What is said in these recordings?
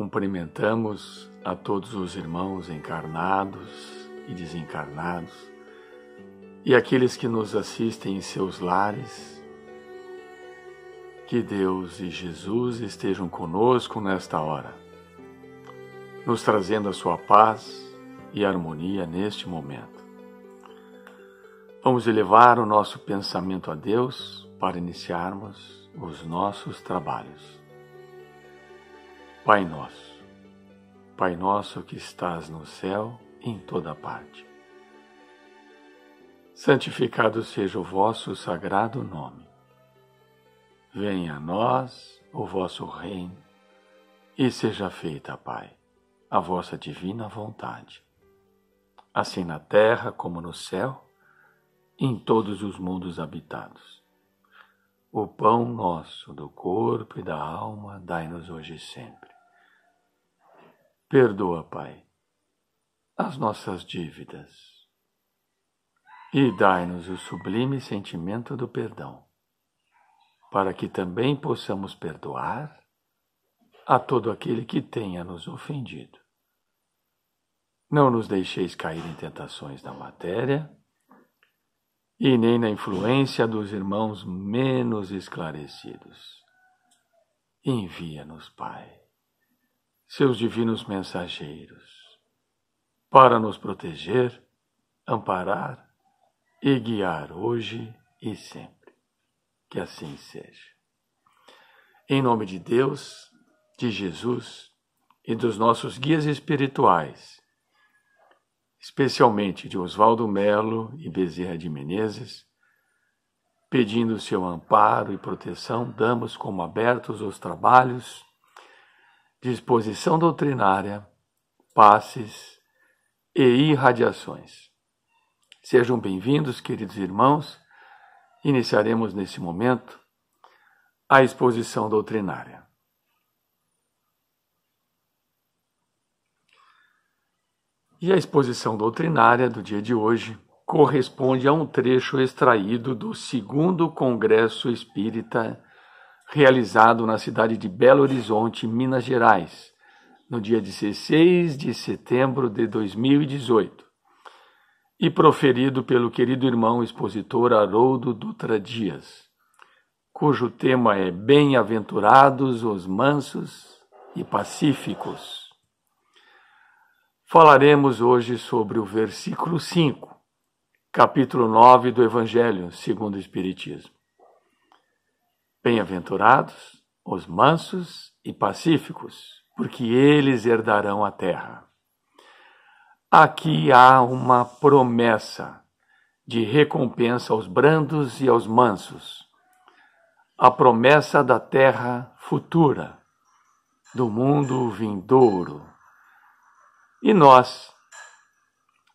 Cumprimentamos a todos os irmãos encarnados e desencarnados e aqueles que nos assistem em seus lares. Que Deus e Jesus estejam conosco nesta hora, nos trazendo a sua paz e harmonia neste momento. Vamos elevar o nosso pensamento a Deus para iniciarmos os nossos trabalhos. Pai nosso que estás no céu em toda parte. Santificado seja o vosso sagrado nome. Venha a nós o vosso reino e seja feita, Pai, a vossa divina vontade, assim na terra como no céu, em todos os mundos habitados. O pão nosso do corpo e da alma dai-nos hoje e sempre. Perdoa, Pai, as nossas dívidas e dai-nos o sublime sentimento do perdão, para que também possamos perdoar a todo aquele que tenha nos ofendido. Não nos deixeis cair em tentações da matéria e nem na influência dos irmãos menos esclarecidos. Envia-nos, Pai, seus divinos mensageiros, para nos proteger, amparar e guiar hoje e sempre. Que assim seja. Em nome de Deus, de Jesus e dos nossos guias espirituais, especialmente de Oswaldo Melo e Bezerra de Menezes, pedindo seu amparo e proteção, damos como abertos os trabalhos de exposição doutrinária, passes e irradiações. Sejam bem-vindos, queridos irmãos. Iniciaremos nesse momento a exposição doutrinária. E a exposição doutrinária do dia de hoje corresponde a um trecho extraído do 2º Congresso Espírita realizado na cidade de Belo Horizonte, Minas Gerais, no dia 16 de setembro de 2018, e proferido pelo querido irmão expositor Haroldo Dutra Dias, cujo tema é Bem-aventurados os mansos e pacíficos. Falaremos hoje sobre o versículo 5, capítulo 9 do Evangelho segundo o Espiritismo. Bem-aventurados os mansos e pacíficos, porque eles herdarão a terra. Aqui há uma promessa de recompensa aos brandos e aos mansos, a promessa da terra futura, do mundo vindouro. E nós,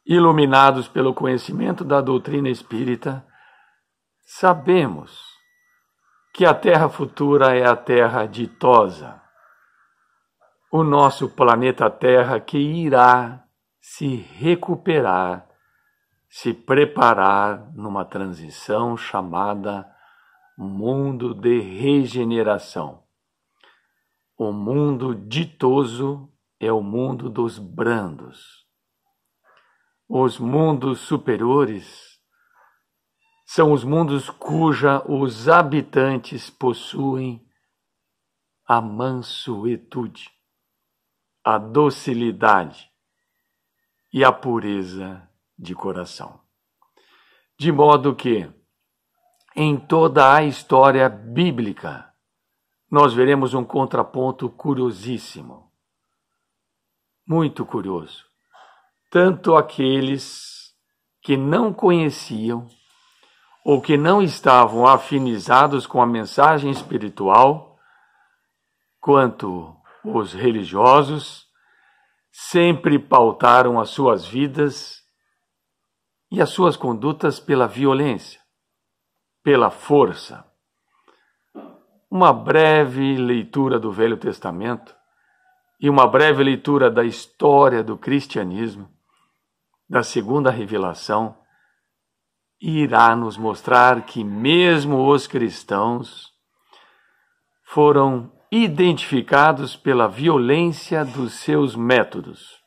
iluminados pelo conhecimento da doutrina espírita, sabemos que a terra futura é a terra ditosa, o nosso planeta Terra que irá se recuperar, se preparar numa transição chamada mundo de regeneração. O mundo ditoso é o mundo dos brandos. Os mundos superiores são os mundos os habitantes possuem a mansuetude, a docilidade e a pureza de coração. De modo que, em toda a história bíblica, nós veremos um contraponto curiosíssimo, muito curioso. Tanto aqueles que não conheciam ou que não estavam afinizados com a mensagem espiritual, quanto os religiosos, sempre pautaram as suas vidas e as suas condutas pela violência, pela força. Uma breve leitura do Velho Testamento e uma breve leitura da história do cristianismo, da segunda revelação, irá nos mostrar que mesmo os cristãos foram identificados pela violência dos seus métodos.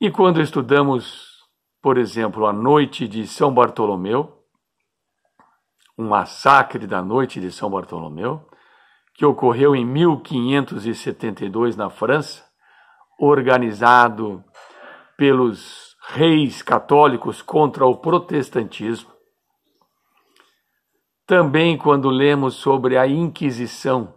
E quando estudamos, por exemplo, a noite de São Bartolomeu, um massacre da noite de São Bartolomeu, que ocorreu em 1572 na França, organizado pelos reis católicos contra o protestantismo. Também quando lemos sobre a Inquisição,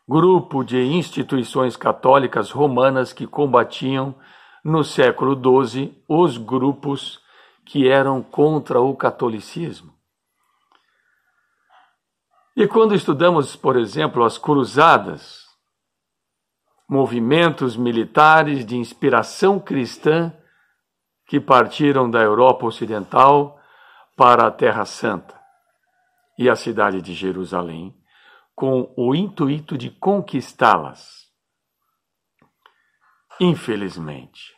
grupo de instituições católicas romanas que combatiam no século XII os grupos que eram contra o catolicismo. E quando estudamos, por exemplo, as cruzadas, movimentos militares de inspiração cristã que partiram da Europa Ocidental para a Terra Santa e a cidade de Jerusalém, com o intuito de conquistá-las. Infelizmente,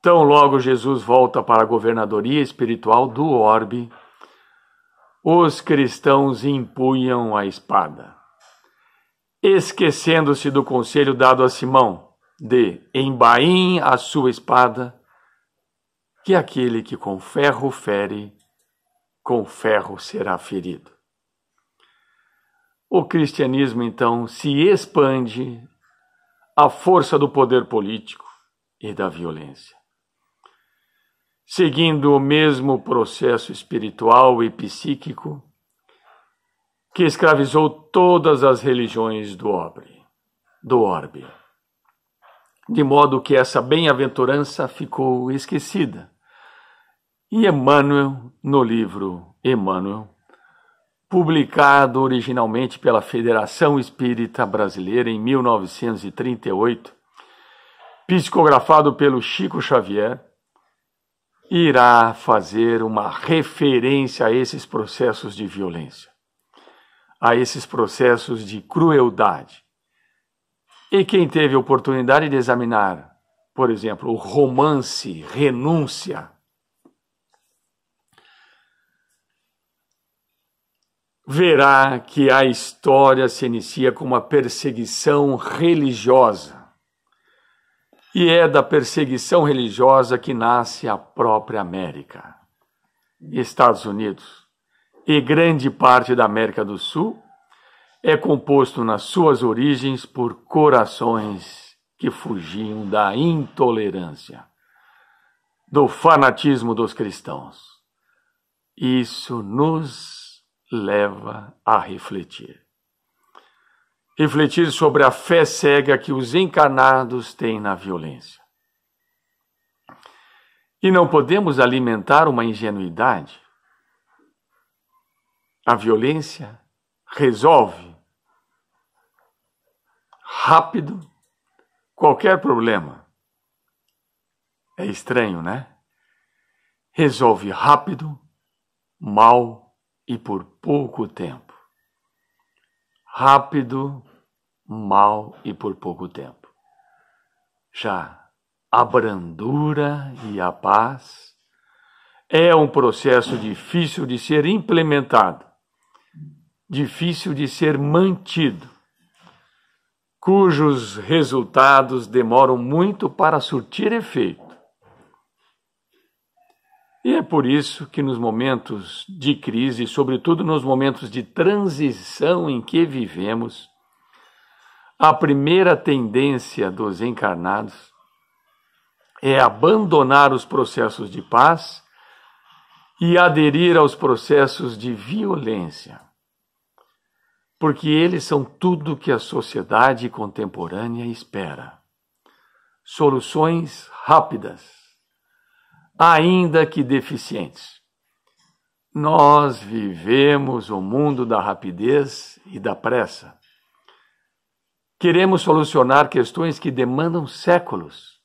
tão logo Jesus volta para a governadoria espiritual do orbe, os cristãos empunham a espada, esquecendo-se do conselho dado a Simão de embainhe a sua espada, que aquele que com ferro fere, com ferro será ferido. O cristianismo, então, se expande à força do poder político e da violência, seguindo o mesmo processo espiritual e psíquico que escravizou todas as religiões do orbe, de modo que essa bem-aventurança ficou esquecida. E Emmanuel, no livro Emmanuel, publicado originalmente pela Federação Espírita Brasileira em 1938, psicografado pelo Chico Xavier, irá fazer uma referência a esses processos de violência, a esses processos de crueldade. E quem teve a oportunidade de examinar, por exemplo, o romance Renúncia, verá que a história se inicia com uma perseguição religiosa. E é da perseguição religiosa que nasce a própria América. Estados Unidos e grande parte da América do Sul é composto nas suas origens por corações que fugiam da intolerância, do fanatismo dos cristãos. Isso nos leva a refletir. Refletir sobre a fé cega que os encarnados têm na violência. E não podemos alimentar uma ingenuidade. A violência resolve rápido qualquer problema. É estranho, né? Resolve rápido, mal e por pouco tempo. Rápido, mal e por pouco tempo. Já a brandura e a paz é um processo difícil de ser implementado, difícil de ser mantido, cujos resultados demoram muito para surtir efeito. E é por isso que nos momentos de crise, sobretudo nos momentos de transição em que vivemos, a primeira tendência dos encarnados é abandonar os processos de paz e aderir aos processos de violência, porque eles são tudo que a sociedade contemporânea espera. Soluções rápidas, ainda que deficientes. Nós vivemos o mundo da rapidez e da pressa. Queremos solucionar questões que demandam séculos,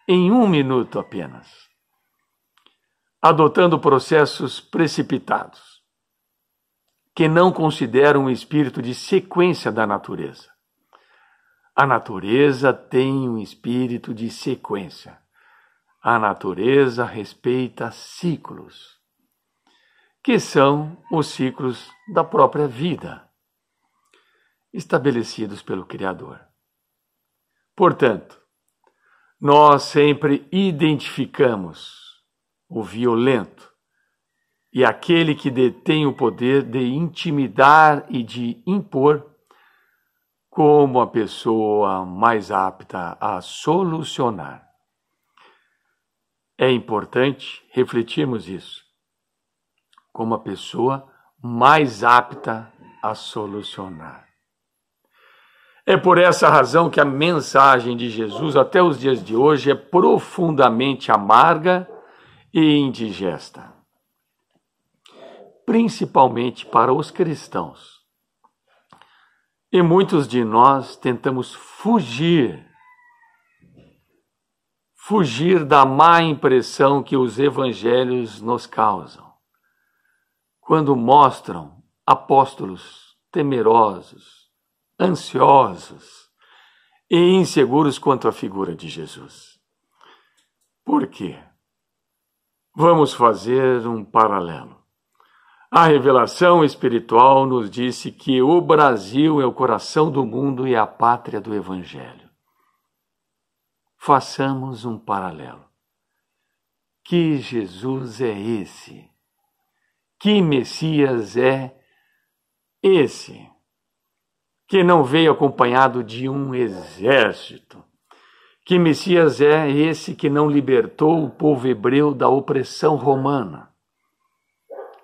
em 1 minuto apenas, adotando processos precipitados, que não consideram o espírito de sequência da natureza. A natureza tem um espírito de sequência. A natureza respeita ciclos, que são os ciclos da própria vida. estabelecidos pelo Criador. Portanto, nós sempre identificamos o violento e aquele que detém o poder de intimidar e de impor como a pessoa mais apta a solucionar. É importante refletirmos isso, como a pessoa mais apta a solucionar. É por essa razão que a mensagem de Jesus até os dias de hoje é profundamente amarga e indigesta, principalmente para os cristãos. E muitos de nós tentamos fugir da má impressão que os evangelhos nos causam, quando mostram apóstolos temerosos, ansiosos e inseguros quanto à figura de Jesus. Por quê? Vamos fazer um paralelo. A revelação espiritual nos disse que o Brasil é o coração do mundo e a pátria do Evangelho. Façamos um paralelo. Que Jesus é esse? Que Messias é esse? Que não veio acompanhado de um exército. Que Messias é esse que não libertou o povo hebreu da opressão romana,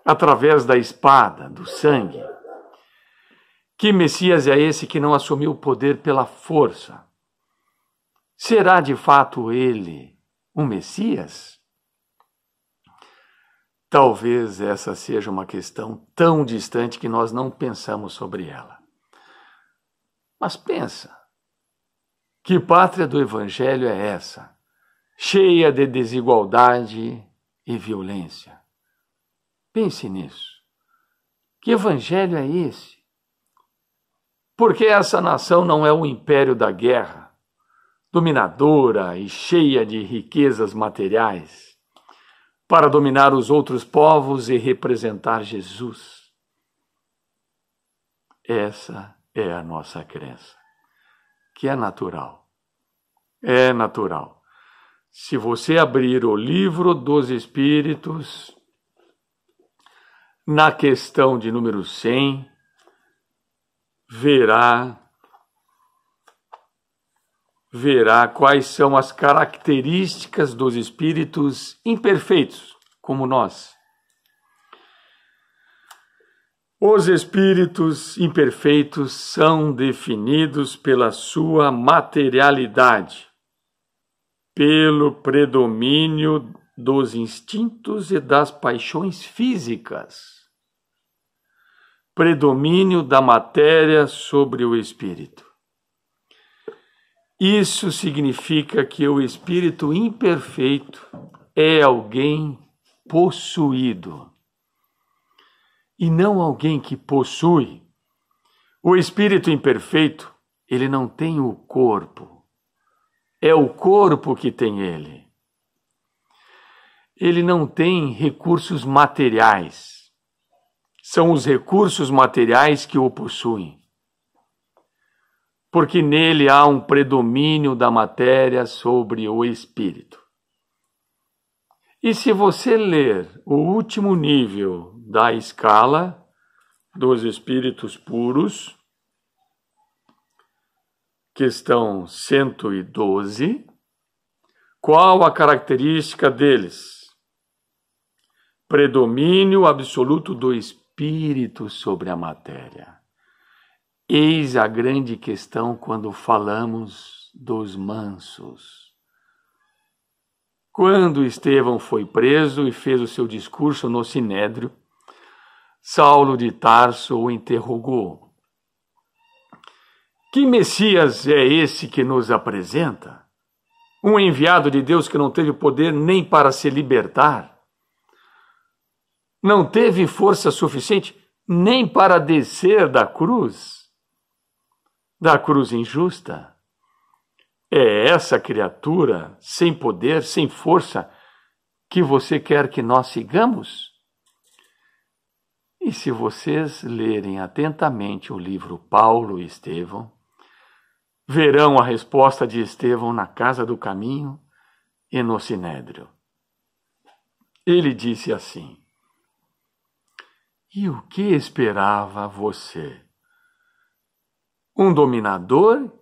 através da espada, do sangue? Que Messias é esse que não assumiu o poder pela força? Será de fato ele um Messias? Talvez essa seja uma questão tão distante que nós não pensamos sobre ela. Mas pensa, que pátria do Evangelho é essa, cheia de desigualdade e violência? Pense nisso. Que Evangelho é esse? Porque essa nação não é o império da guerra, dominadora e cheia de riquezas materiais, para dominar os outros povos e representar Jesus. Essa é a nossa crença, que é natural. É natural. Se você abrir o livro dos Espíritos, na questão de número 100, verá quais são as características dos espíritos imperfeitos, como nós. Os espíritos imperfeitos são definidos pela sua materialidade, pelo predomínio dos instintos e das paixões físicas, predomínio da matéria sobre o espírito. Isso significa que o espírito imperfeito é alguém possuído, e não alguém que possui. O espírito imperfeito, ele não tem o corpo. É o corpo que tem ele. Ele não tem recursos materiais. São os recursos materiais que o possuem. Porque nele há um predomínio da matéria sobre o espírito. E se você ler o último nível da escala dos espíritos puros, questão 112, qual a característica deles? Predomínio absoluto do espírito sobre a matéria. Eis a grande questão quando falamos dos mansos. Quando Estevão foi preso e fez o seu discurso no Sinédrio, Saulo de Tarso o interrogou: que Messias é esse que nos apresenta? Um enviado de Deus que não teve poder nem para se libertar? Não teve força suficiente nem para descer da cruz injusta? É essa criatura, sem poder, sem força, que você quer que nós sigamos? E se vocês lerem atentamente o livro Paulo e Estevão, verão a resposta de Estevão na casa do caminho e no sinédrio. Ele disse assim: e o que esperava você? Um dominador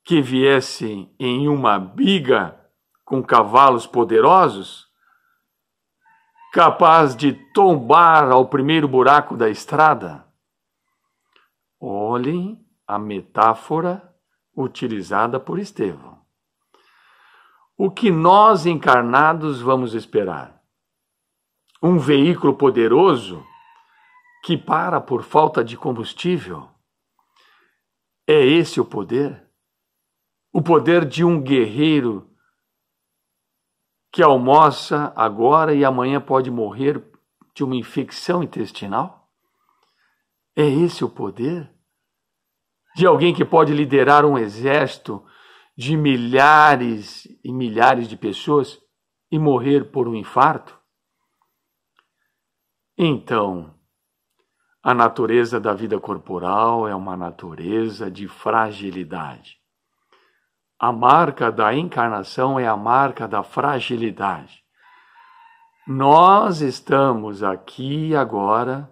que viesse em uma biga com cavalos poderosos, capaz de tombar ao primeiro buraco da estrada? Olhem a metáfora utilizada por Estevão. O que nós encarnados vamos esperar? Um veículo poderoso que para por falta de combustível? É esse o poder? O poder de um guerreiro que almoça agora e amanhã pode morrer de uma infecção intestinal? É esse o poder? De alguém que pode liderar um exército de milhares e milhares de pessoas e morrer por um infarto? Então, a natureza da vida corporal é uma natureza de fragilidade. A marca da encarnação é a marca da fragilidade. Nós estamos aqui agora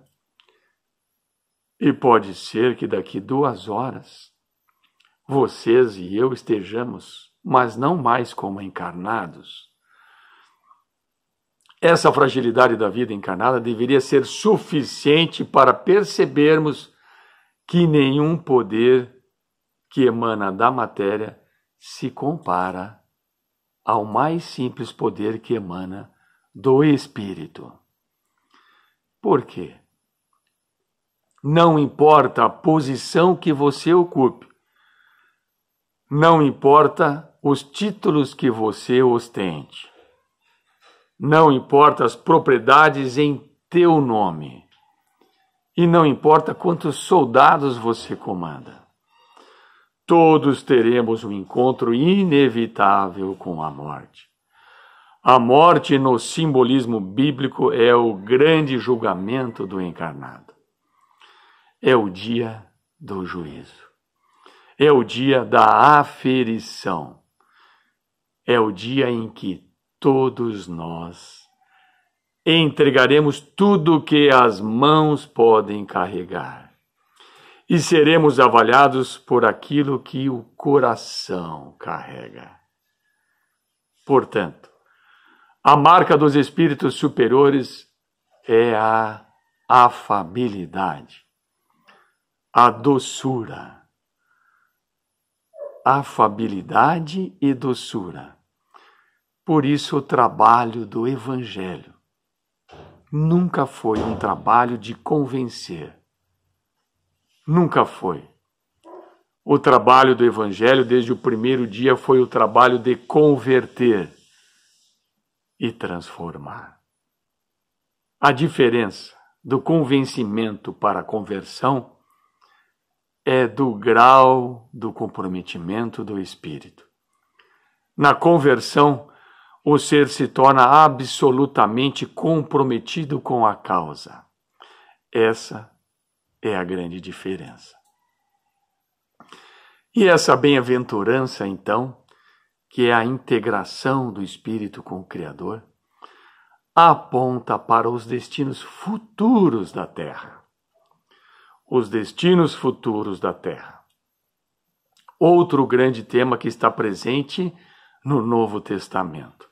e pode ser que daqui 2 horas vocês e eu estejamos, mas não mais como encarnados. Essa fragilidade da vida encarnada deveria ser suficiente para percebermos que nenhum poder que emana da matéria se compara ao mais simples poder que emana do espírito. Por quê? Não importa a posição que você ocupe, não importa os títulos que você ostente, não importa as propriedades em teu nome, e não importa quantos soldados você comanda. Todos teremos um encontro inevitável com a morte. A morte, no simbolismo bíblico, é o grande julgamento do encarnado. É o dia do juízo. É o dia da aferição. É o dia em que todos nós entregaremos tudo que as mãos podem carregar e seremos avaliados por aquilo que o coração carrega. Portanto, a marca dos espíritos superiores é a afabilidade, a doçura. Afabilidade e doçura. Por isso o trabalho do Evangelho nunca foi um trabalho de convencer. Nunca foi. O trabalho do Evangelho desde o primeiro dia foi o trabalho de converter e transformar. A diferença do convencimento para a conversão é do grau do comprometimento do espírito. Na conversão, o ser se torna absolutamente comprometido com a causa. Essa é a grande diferença. E essa bem-aventurança, então, que é a integração do espírito com o Criador, aponta para os destinos futuros da Terra. Os destinos futuros da Terra. Outro grande tema que está presente no Novo Testamento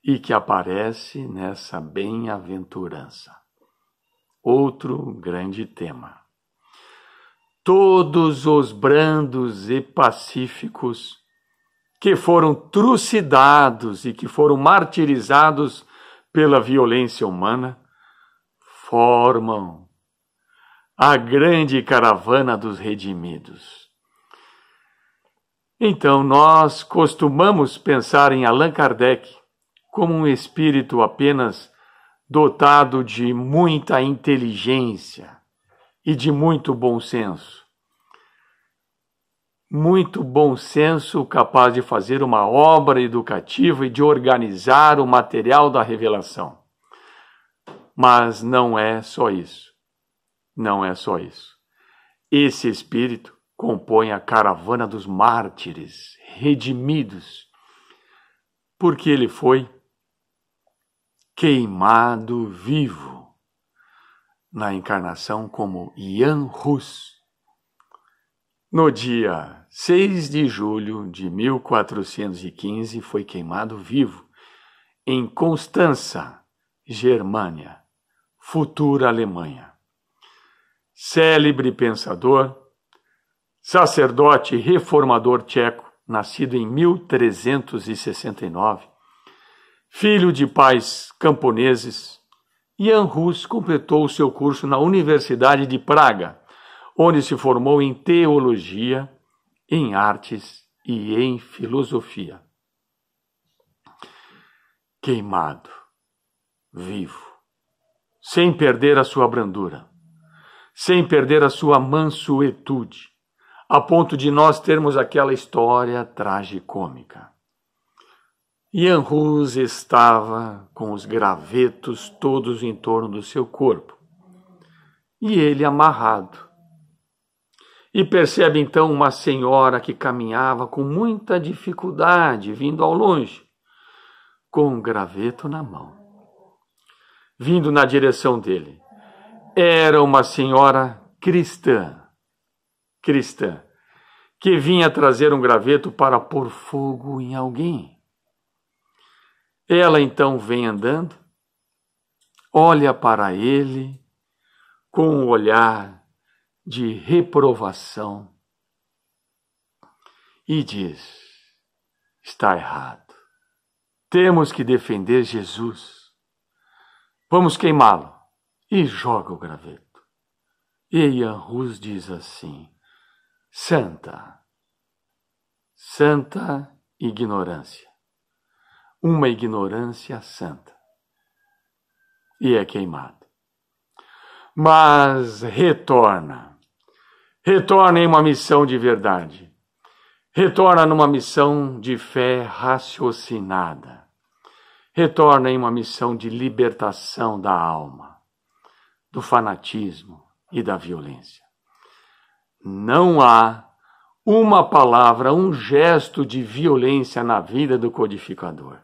e que aparece nessa bem-aventurança. Outro grande tema. Todos os brandos e pacíficos que foram trucidados e que foram martirizados pela violência humana formam a grande caravana dos redimidos. Então, nós costumamos pensar em Allan Kardec como um espírito apenas dotado de muita inteligência e de muito bom senso. Muito bom senso capaz de fazer uma obra educativa e de organizar o material da revelação. Mas não é só isso. não é só isso. Esse espírito compõe a caravana dos mártires redimidos, porque ele foi queimado vivo na encarnação como Jan Hus. No dia 6 de julho de 1415, foi queimado vivo em Constança, Germânia, futura Alemanha. Célebre pensador, sacerdote reformador tcheco, nascido em 1369, filho de pais camponeses, Jan Hus completou seu curso na Universidade de Praga, onde se formou em teologia, em artes e em filosofia. Queimado, vivo, sem perder a sua brandura, sem perder a sua mansuetude, a ponto de nós termos aquela história tragicômica. Jan Hus estava com os gravetos todos em torno do seu corpo, e ele amarrado. E percebe então uma senhora que caminhava com muita dificuldade, vindo ao longe, com um graveto na mão, vindo na direção dele. Era uma senhora cristã, que vinha trazer um graveto para pôr fogo em alguém. Ela então vem andando, olha para ele com um olhar de reprovação e diz: está errado. Temos que defender Jesus. Vamos queimá-lo. E joga o graveto. E Jan Hus diz assim: santa ignorância. Uma ignorância santa. E é queimado. Mas retorna em uma missão de verdade. Retorna numa missão de fé raciocinada. Retorna em uma missão de libertação da alma, do fanatismo e da violência. Não há uma palavra, um gesto de violência na vida do codificador.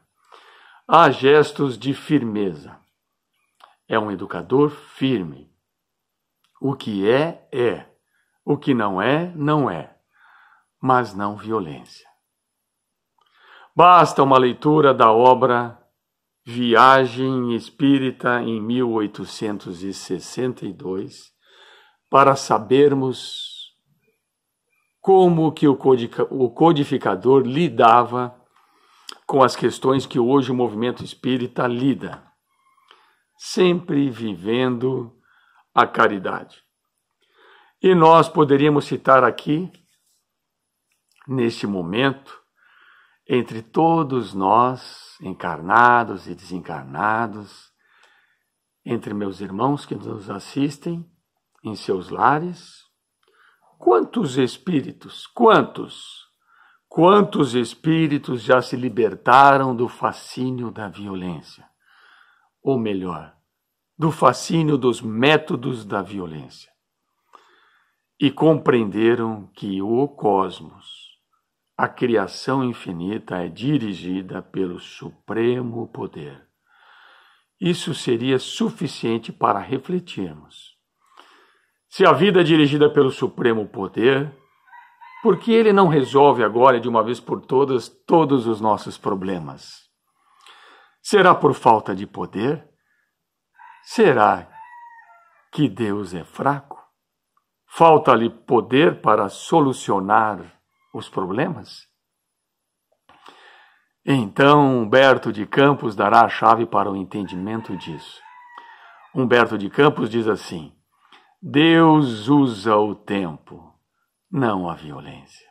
Há gestos de firmeza. É um educador firme. O que é, é. O que não é, não é. Mas não violência. Basta uma leitura da obra Viagem Espírita em 1862 para sabermos como que o codificador lidava com as questões que hoje o movimento espírita lida, sempre vivendo a caridade. E nós poderíamos citar aqui, neste momento, entre todos nós, encarnados e desencarnados, entre meus irmãos que nos assistem em seus lares, quantos espíritos já se libertaram do fascínio da violência? Ou melhor, do fascínio dos métodos da violência. E compreenderam que o cosmos, a criação infinita, é dirigida pelo Supremo Poder. Isso seria suficiente para refletirmos. Se a vida é dirigida pelo Supremo Poder, por que ele não resolve agora, de uma vez por todas, todos os nossos problemas? Será por falta de poder? Será que Deus é fraco? Falta-lhe poder para solucionar os problemas? Então, Humberto de Campos dará a chave para o entendimento disso. Humberto de Campos diz assim: Deus usa o tempo, não a violência.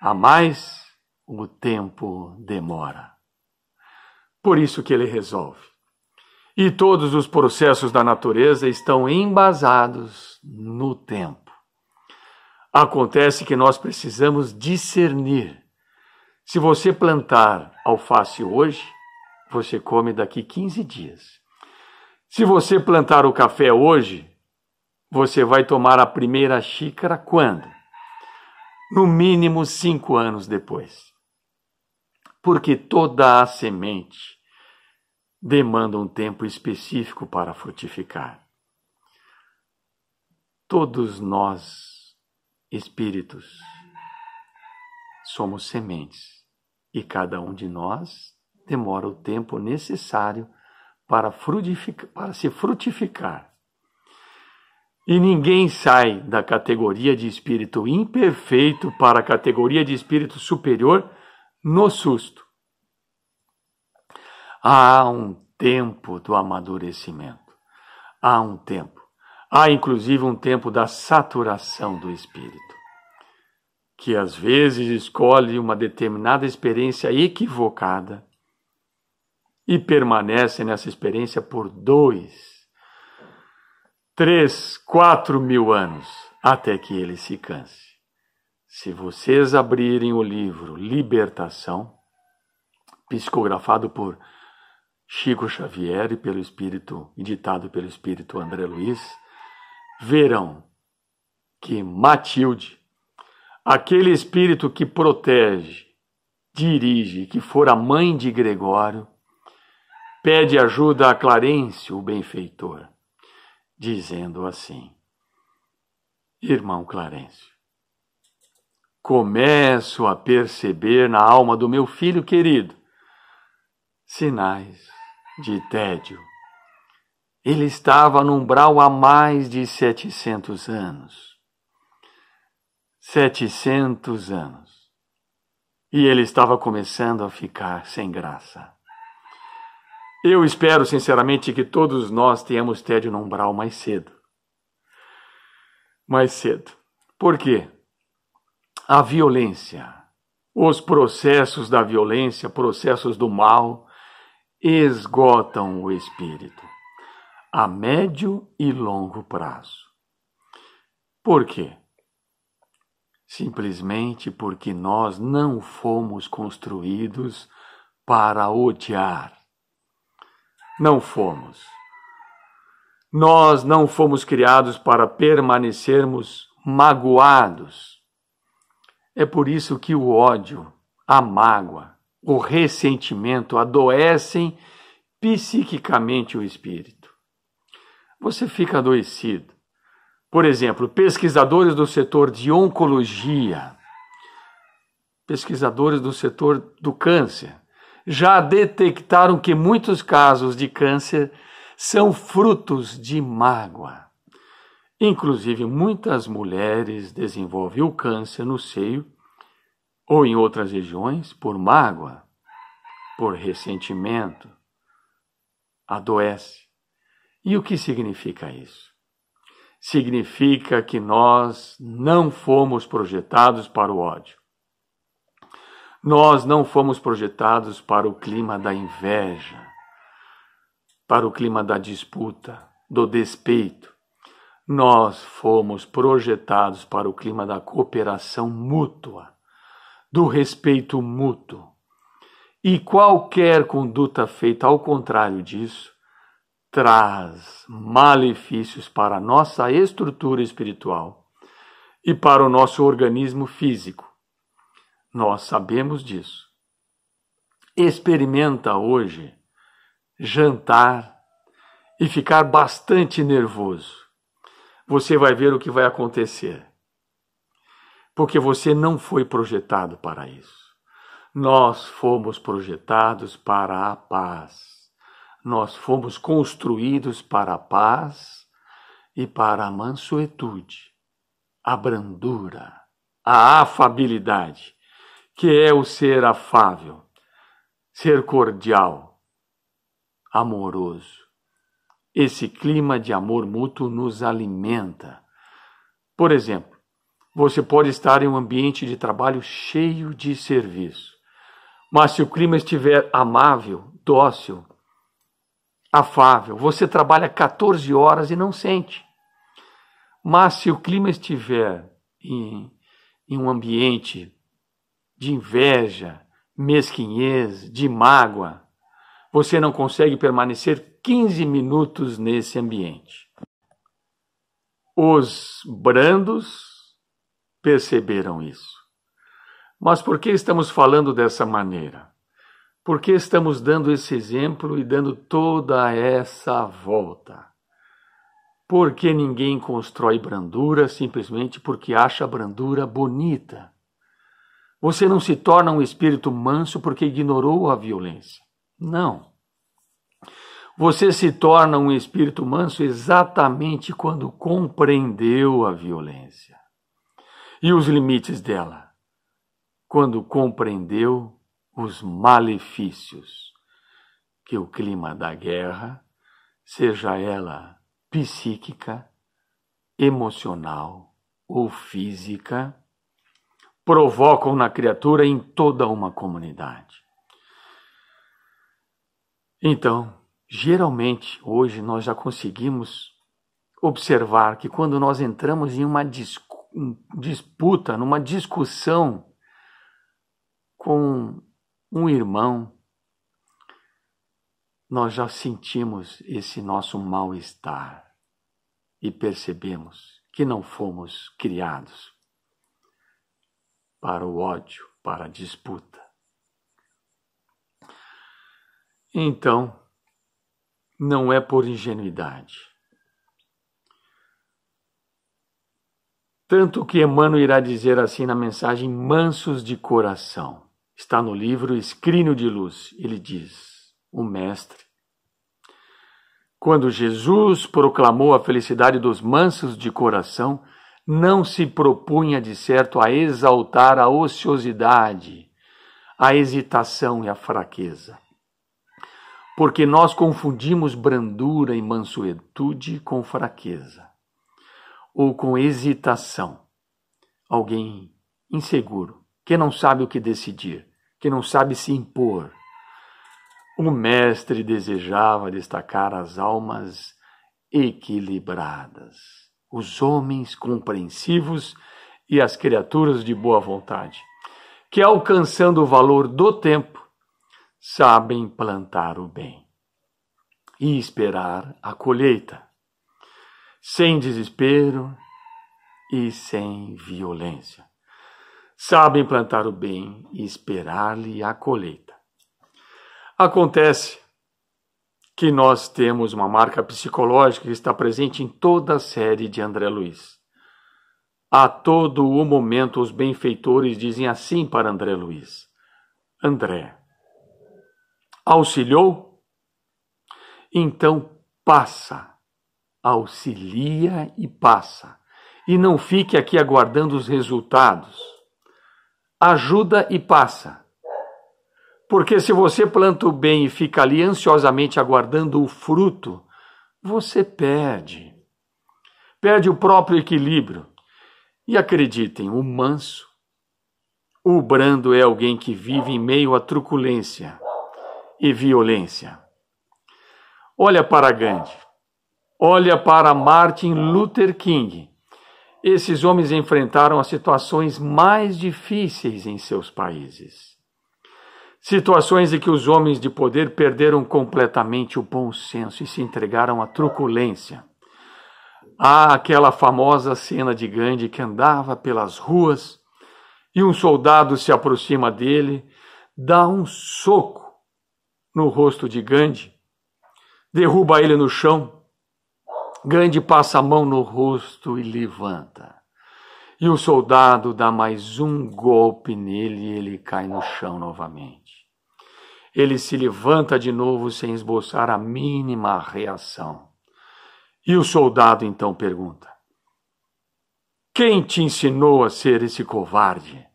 A mais, o tempo demora. Por isso que ele resolve. E todos os processos da natureza estão embasados no tempo. Acontece que nós precisamos discernir. Se você plantar alface hoje, você come daqui 15 dias. Se você plantar o café hoje, Você vai tomar a primeira xícara quando? No mínimo 5 anos depois. Porque toda a semente demanda um tempo específico para frutificar. Todos nós, espíritos, somos sementes e cada um de nós demora o tempo necessário para se frutificar. E ninguém sai da categoria de espírito imperfeito para a categoria de espírito superior no susto. Há um tempo do amadurecimento. Há um tempo. Há inclusive um tempo da saturação do espírito, que às vezes escolhe uma determinada experiência equivocada e permanece nessa experiência por 2, 3, 4 mil anos, até que ele se canse. Se vocês abrirem o livro Libertação, psicografado por Chico Xavier e ditado pelo espírito André Luiz, verão que Matilde, aquele espírito que protege, dirige, que for a mãe de Gregório, pede ajuda a Clarencio, o benfeitor, dizendo assim: irmão Clarencio, começo a perceber na alma do meu filho querido sinais de tédio. Ele estava no umbral há mais de 700 anos. 700 anos. E ele estava começando a ficar sem graça. Eu espero sinceramente que todos nós tenhamos tédio no umbral mais cedo. Mais cedo. Por quê? A violência, os processos da violência, processos do mal, esgotam o espírito a médio e longo prazo. Por quê? Simplesmente porque nós não fomos construídos para odiar. Não fomos. Nós não fomos criados para permanecermos magoados. É por isso que o ódio, a mágoa, o ressentimento adoecem psiquicamente o espírito. Você fica adoecido. Por exemplo, pesquisadores do setor de oncologia, pesquisadores do setor do câncer, já detectaram que muitos casos de câncer são frutos de mágoa. Inclusive, muitas mulheres desenvolvem o câncer no seio ou em outras regiões por mágoa, por ressentimento. Adoece. E o que significa isso? Significa que nós não fomos projetados para o ódio. Nós não fomos projetados para o clima da inveja, para o clima da disputa, do despeito. Nós fomos projetados para o clima da cooperação mútua, do respeito mútuo. E qualquer conduta feita ao contrário disso traz malefícios para a nossa estrutura espiritual e para o nosso organismo físico. Nós sabemos disso. Experimenta hoje jantar e ficar bastante nervoso. Você vai ver o que vai acontecer. Porque você não foi projetado para isso. Nós fomos projetados para a paz. Nós fomos construídos para a paz e para a mansuetude, a brandura, a afabilidade, que é o ser afável, ser cordial, amoroso. Esse clima de amor mútuo nos alimenta. Por exemplo, você pode estar em um ambiente de trabalho cheio de serviço, mas se o clima estiver amável, dócil, afável, você trabalha 14 horas e não sente. Mas se o clima estiver em um ambiente de inveja, mesquinhez, de mágoa, você não consegue permanecer 15 minutos nesse ambiente. Os brandos perceberam isso. Mas por que estamos falando dessa maneira? Por que estamos dando esse exemplo e dando toda essa volta? Porque ninguém constrói brandura simplesmente porque acha a brandura bonita. Você não se torna um espírito manso porque ignorou a violência. Não. Você se torna um espírito manso exatamente quando compreendeu a violência e os limites dela. Quando compreendeu os malefícios que o clima da guerra, seja ela psíquica, emocional ou física, provocam na criatura em toda uma comunidade. Então, geralmente, hoje nós já conseguimos observar que quando nós entramos em uma disputa, numa discussão com um irmão, nós já sentimos esse nosso mal-estar e percebemos que não fomos criados para o ódio, para a disputa. Então, não é por ingenuidade. Tanto que Emmanuel irá dizer assim na mensagem Mansos de Coração. Está no livro Escrínio de Luz. Ele diz, o mestre, quando Jesus proclamou a felicidade dos mansos de coração, não se propunha de certo a exaltar a ociosidade, a hesitação e a fraqueza. Porque nós confundimos brandura e mansuetude com fraqueza, ou com hesitação. Alguém inseguro, que não sabe o que decidir, que não sabe se impor. O mestre desejava destacar as almas equilibradas, os homens compreensivos e as criaturas de boa vontade, que alcançando o valor do tempo, sabem plantar o bem e esperar a colheita, sem desespero e sem violência. Sabem plantar o bem e esperar-lhe a colheita. Acontece que nós temos uma marca psicológica que está presente em toda a série de André Luiz. A todo o momento os benfeitores dizem assim para André Luiz: André, auxiliou? Então passa, auxilia e passa. E não fique aqui aguardando os resultados. Ajuda e passa. Porque se você planta o bem e fica ali ansiosamente aguardando o fruto, você perde. Perde o próprio equilíbrio. E acreditem, o manso, o brando é alguém que vive em meio à truculência e violência. Olha para Gandhi. Olha para Martin Luther King. Esses homens enfrentaram as situações mais difíceis em seus países. Situações em que os homens de poder perderam completamente o bom senso e se entregaram à truculência. Há aquela famosa cena de Gandhi que andava pelas ruas e um soldado se aproxima dele, dá um soco no rosto de Gandhi, derruba ele no chão. Gandhi passa a mão no rosto e levanta. E o soldado dá mais um golpe nele e ele cai no chão novamente. Ele se levanta de novo sem esboçar a mínima reação. E o soldado então pergunta: quem te ensinou a ser esse covarde?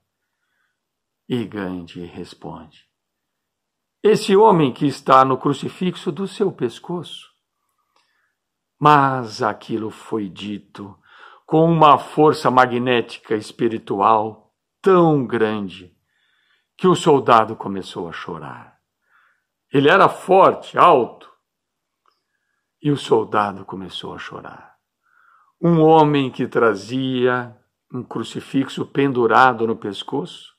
E Gandhi responde: esse homem que está no crucifixo do seu pescoço. Mas aquilo foi dito com uma força magnética espiritual tão grande que o soldado começou a chorar. Ele era forte, alto, e o soldado começou a chorar. Um homem que trazia um crucifixo pendurado no pescoço,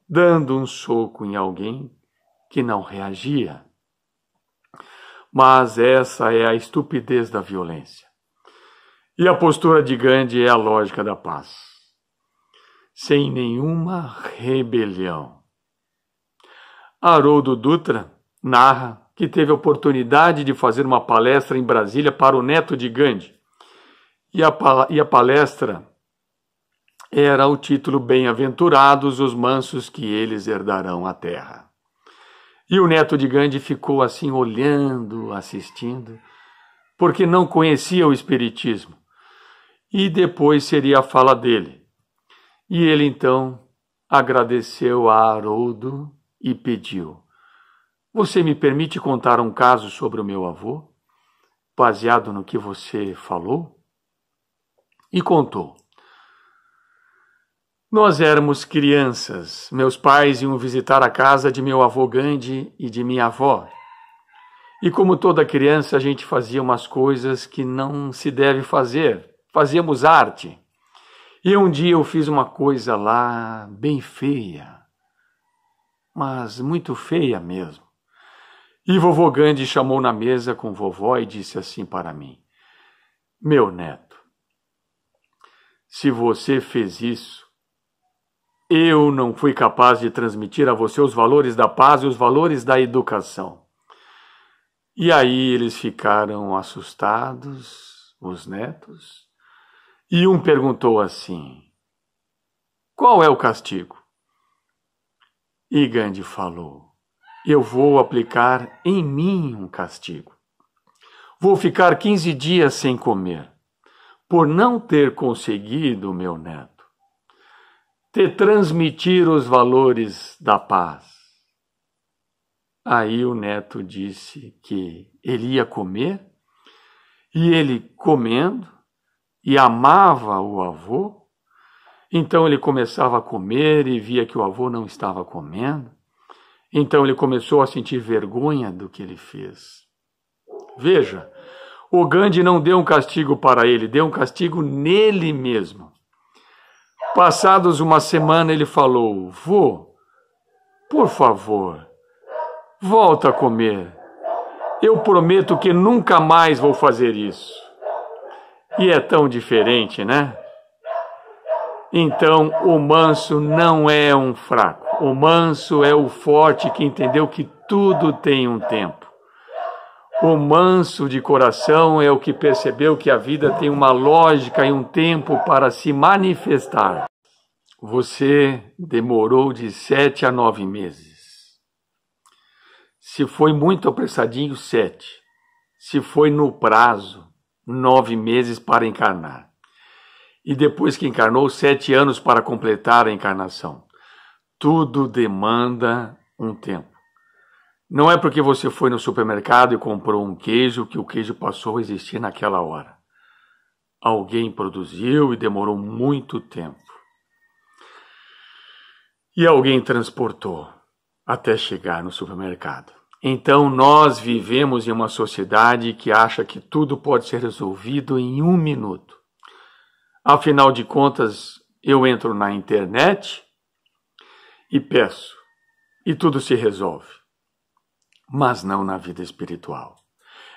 dando um soco em alguém que não reagia. Mas essa é a estupidez da violência. E a postura de Gandhi é a lógica da paz, sem nenhuma rebelião. Haroldo Dutra narra que teve a oportunidade de fazer uma palestra em Brasília para o neto de Gandhi. E a palestra era o título Bem-aventurados os mansos, que eles herdarão a terra. E o neto de Gandhi ficou assim olhando, assistindo, porque não conhecia o espiritismo. E depois seria a fala dele. E ele então agradeceu a Haroldo e pediu: você me permite contar um caso sobre o meu avô, baseado no que você falou? E contou. Nós éramos crianças. Meus pais iam visitar a casa de meu avô Gandhi e de minha avó. E como toda criança, a gente fazia umas coisas que não se deve fazer. Fazíamos arte. E um dia eu fiz uma coisa lá bem feia, mas muito feia mesmo. E vovô Gandhi chamou na mesa com vovó e disse assim para mim: meu neto, se você fez isso, eu não fui capaz de transmitir a você os valores da paz e os valores da educação. E aí eles ficaram assustados, os netos, e um perguntou assim: qual é o castigo? E Gandhi falou: eu vou aplicar em mim um castigo. Vou ficar 15 dias sem comer, por não ter conseguido, meu neto, te transmitir os valores da paz. Aí o neto disse que ele ia comer, e ele comendo, e amava o avô. Então ele começava a comer e via que o avô não estava comendo. Então ele começou a sentir vergonha do que ele fez. Veja, o Gandhi não deu um castigo para ele, deu um castigo nele mesmo. Passados uma semana, ele falou: vô, por favor, volta a comer. Eu prometo que nunca mais vou fazer isso. E é tão diferente, né? Então, o manso não é um fraco. O manso é o forte que entendeu que tudo tem um tempo. O manso de coração é o que percebeu que a vida tem uma lógica e um tempo para se manifestar. Você demorou de 7 a 9 meses. Se foi muito apressadinho, 7. Se foi no prazo, 9 meses para encarnar. E depois que encarnou, 7 anos para completar a encarnação. Tudo demanda um tempo. Não é porque você foi no supermercado e comprou um queijo que o queijo passou a existir naquela hora. Alguém produziu e demorou muito tempo. E alguém transportou até chegar no supermercado. Então nós vivemos em uma sociedade que acha que tudo pode ser resolvido em 1 minuto. Afinal de contas, eu entro na internet e peço, e tudo se resolve. Mas não na vida espiritual.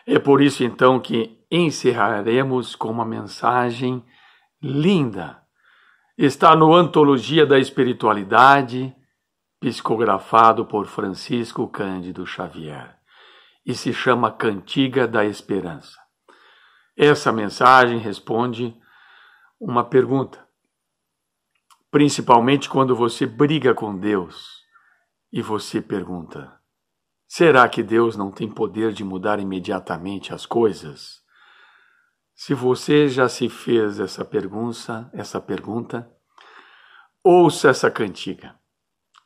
É por isso então que encerraremos com uma mensagem linda. Está no Antologia da Espiritualidade, psicografado por Francisco Cândido Xavier, e se chama Cantiga da Esperança. Essa mensagem responde uma pergunta, principalmente quando você briga com Deus e você pergunta: será que Deus não tem poder de mudar imediatamente as coisas? Se você já se fez essa pergunta, ouça essa cantiga.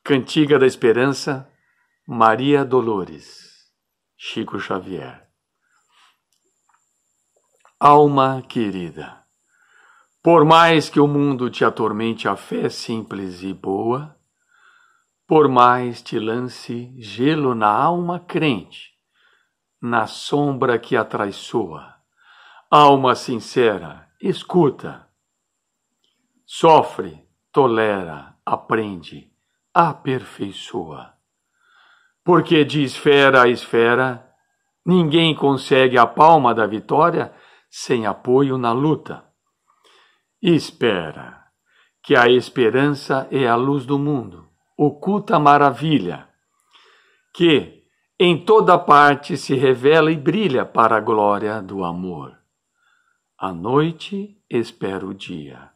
Cantiga da Esperança, Maria Dolores, Chico Xavier. Alma querida, por mais que o mundo te atormente a fé simples e boa, por mais te lance gelo na alma crente, na sombra que a traiçoa, alma sincera, escuta. Sofre, tolera, aprende, aperfeiçoa. Porque de esfera a esfera, ninguém consegue a palma da vitória sem apoio na luta. Espera, que a esperança é a luz do mundo, oculta maravilha, que em toda parte se revela e brilha para a glória do amor. A noite espera o dia,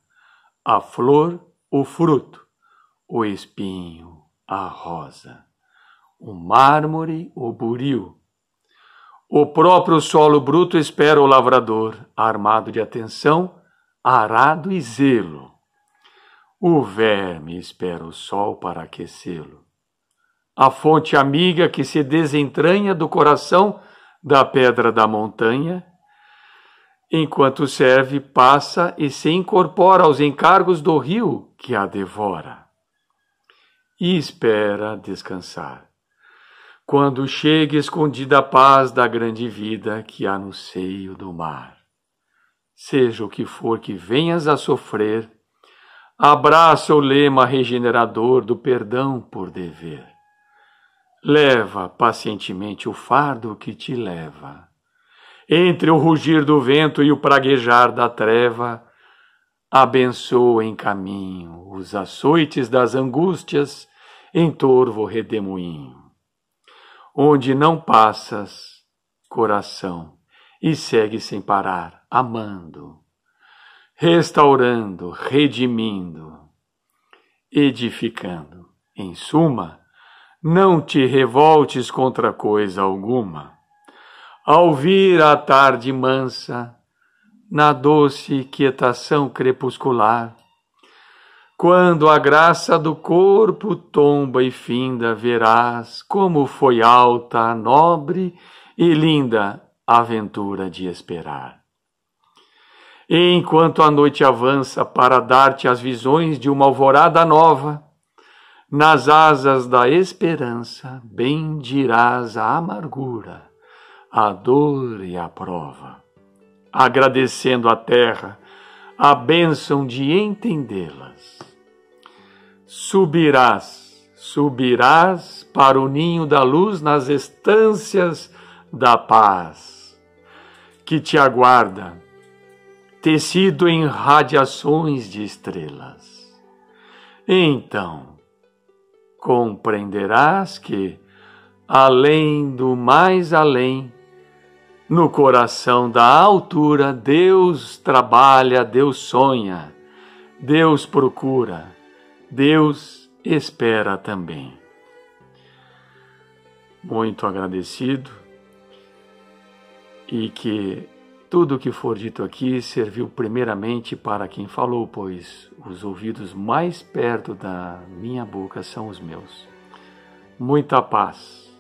a flor, o fruto, o espinho, a rosa, o mármore, o buril. O próprio solo bruto espera o lavrador, armado de atenção, arado e zelo. O verme espera o sol para aquecê-lo. A fonte amiga que se desentranha do coração da pedra da montanha, enquanto serve, passa e se incorpora aos encargos do rio que a devora. E espera descansar, quando chegue escondida a paz da grande vida que há no seio do mar. Seja o que for que venhas a sofrer, abraça o lema regenerador do perdão por dever. Leva pacientemente o fardo que te leva. Entre o rugir do vento e o praguejar da treva, abençoa em caminho os açoites das angústias em torvo redemoinho. Onde não passas, coração, e segue sem parar, amando, restaurando, redimindo, edificando. Em suma, não te revoltes contra coisa alguma. Ao vir a tarde mansa, na doce quietação crepuscular, quando a graça do corpo tomba e finda, verás como foi alta, nobre e linda a aventura de esperar. E enquanto a noite avança para dar-te as visões de uma alvorada nova, nas asas da esperança bendirás a amargura, a dor e a prova, agradecendo à terra a bênção de entendê-las. Subirás para o ninho da luz nas estâncias da paz, que te aguarda, tecido em radiações de estrelas. Então, compreenderás que, além do mais além, no coração da altura, Deus trabalha, Deus sonha, Deus procura, Deus espera também. Muito agradecido, e que tudo o que for dito aqui serviu primeiramente para quem falou, pois os ouvidos mais perto da minha boca são os meus. Muita paz.